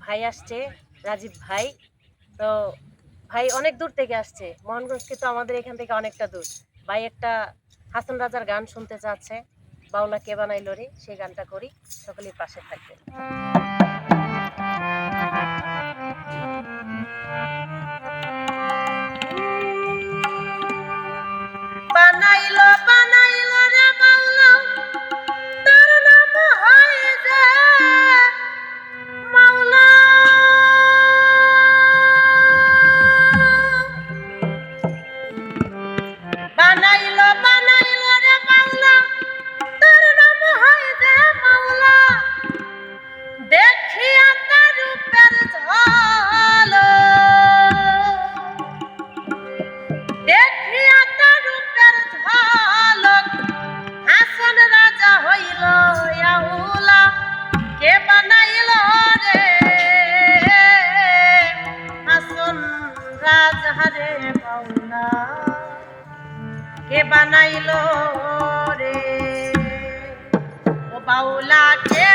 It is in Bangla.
ভাই আসছে, রাজীব ভাই। তো ভাই অনেক দূর থেকে আসছে, মোহনগঞ্জ কিন্তু আমাদের এখান থেকে অনেকটা দূর। ভাই একটা হাসান রাজার গান শুনতে চাচ্ছে, বাউলা কে বানাইলো রে, সেই গানটা করি, সকলের পাশে থাকবে। বানাইলো বানাইলো রে বাউলা, তার নাম হয় যে মাওলা। বানাইলো বানাইলো রে বাউলা, তার নাম হয় যে মাওলা। দেখিয়া তার রূপের ঝলক, দেখিয়া তার রূপের ঝলক, হাসান রাজা হইল আউলা। কে বানাইল রে হাসান রাজা রে বাউলা, কে বানাইল রে ও বাউলা, কে